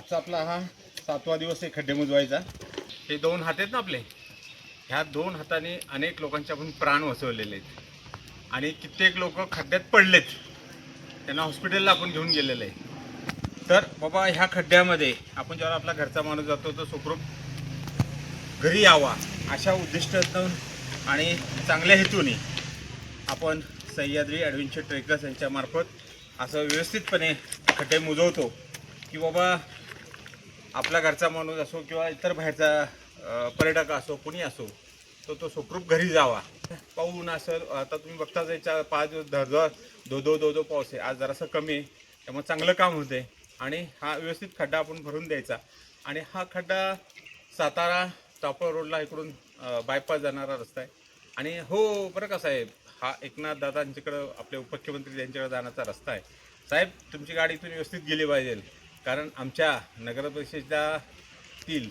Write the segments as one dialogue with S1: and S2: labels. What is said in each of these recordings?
S1: आजचा आपला हा 7वा दिवस आहे खड्डे मुजवायचा। हे 2 हात आहेत ना आपले, ह्या 2 हाताने अनेक लोकांचे आपण प्राण वाचवलेले आहेत आणि कित्येक लोक खड्ड्यात पडलेत, त्यांना हॉस्पिटलला आपण घेऊन गेलेले आहे। तर बाबा ह्या खड्ड्यामध्ये आपण जेव्हा आपला घरचा माणूस जातो तो सुखरूप घरी यावा अशा उद्दिष्टातून आणि चांगल्या हेतूने आपण सह्याद्री ॲडव्हेंचर ट्रेकर्स यांच्यामार्फत असं व्यवस्थितपणे खड्डे मुजवतो की बाबा आपला घरचा माणूस असो किंवा इतर बाहेरचा पर्यटक असो कोणी असो तो सुखरूप घरी जावा। पाऊन असेल, आता तुम्ही बघता जायच्या 5 दिवस दो पाऊस आहे, आज जरासं कमी आहे, त्यामुळे चांगलं काम होते आणि हा व्यवस्थित खड्डा आपण भरून द्यायचा। आणि हा खड्डा सातारा चापळ रोडला इकडून बायपास जाणारा रस्ता आहे आणि हो बरं का साहेब, हा एकनाथ दादांच्याकडं आपले उपमुख्यमंत्री यांच्याकडे जाण्याचा रस्ता आहे। साहेब तुमची गाडी इथून व्यवस्थित गेली पाहिजे, कारण आमच्या नगर परिषदेतील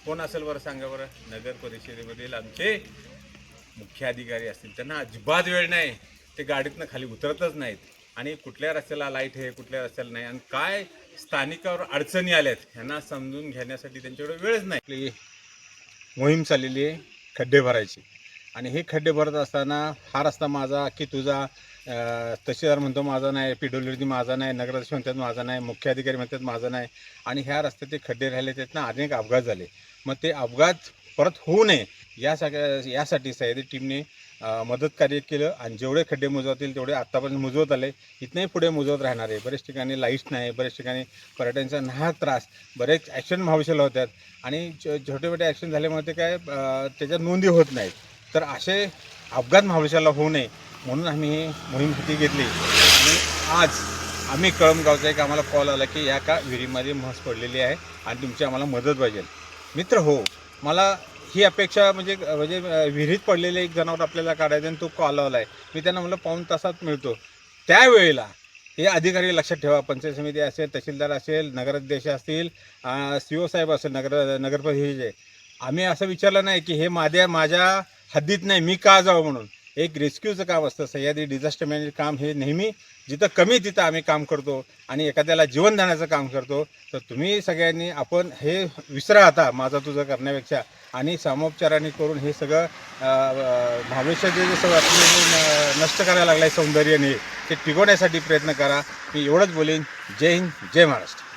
S1: कोण असेल बरं सांगा बरं, नगर परिषदेमधील आमचे मुख्य अधिकारी असतील त्यांना अजिबात वेळ नाही, ते गाडीतनं खाली उतरतच नाहीत आणि कुठल्या रस्त्याला लाईट आहे कुठल्या रस्त्याला नाही आणि काय स्थानिकावर अडचणी आल्यात ह्यांना समजून घेण्यासाठी त्यांच्याकडे वेळच नाही। आपली मोहीम चाललेली आहे खड्डे भरायची आणि हे खड्डे भरत असताना हा रस्ता माझा की तुझा, तहसीलदार म्हणतो माझा नाही, PWD माझा नाही, नगराध्यक्ष म्हणतात माझा नाही, मुख्य अधिकारी म्हणतात माझा नाही आणि ह्या रस्त्यात ते खड्डे राहिले त्यातनं अनेक अपघात झाले। मग ते अपघात परत होऊ नये यासाठी सह्याद्री टीमने मदत कार्य केलं आणि जेवढे खड्डे मुजवतील तेवढे आत्तापर्यंत मुजवत आले, इथनंही पुढे मुजवत राहणार आहे। बरेच ठिकाणी लाईट्स नाही, बरेच ठिकाणी पर्यटनाचा नाहक त्रास, बरेच ॲक्शन महाविशाला होतात आणि छोटे मोठे ॲक्शन झाल्यामुळे ते काय त्याच्या नोंदी होत नाहीत। तर असे अपघात महाविशाला होऊ नये म्हणून आम्ही ही मोहीम हाती घेतली आणि आज आम्ही कळमगावचा एक आम्हाला कॉल आला की या का विहिरीमध्ये म्हस पडलेली आहे आणि तुमची आम्हाला मदत पाहिजे। मित्र हो, मला ही अपेक्षा म्हणजे विहिरीत पडलेले एक जनावर आपल्याला काढायचं आणि तो कॉल आला आहे, मी त्यांना म्हणलं पाऊण तासात मिळतो। त्यावेळेला हे अधिकारी लक्षात ठेवा, पंचायत समिती असेल, तहसीलदार असेल, नगराध्यक्ष असतील, CO साहेब असेल, नगरपरिषदेचे, आम्ही असं विचारलं नाही की हे माझ्या हद्दीत नाही मी का जावं म्हणून। एक रेस्क्यूचं काम असतं, सह्याद्री डिझास्टर मॅनेजमेंट काम हे नेहमी जिथं कमी तिथं आम्ही काम करतो आणि एखाद्याला जीवन देण्याचं काम करतो। तर तुम्ही सगळ्यांनी आपण हे विसरा आता माझा तुझं करण्यापेक्षा आणि सामोपचाराने करून हे सगळं भविष्याचे जे सगळं आपलं नष्ट करायला लागलं आहे सौंदर्याने, ते टिकवण्यासाठी प्रयत्न करा। मी एवढंच बोलेन। जय हिंद, जय महाराष्ट्र।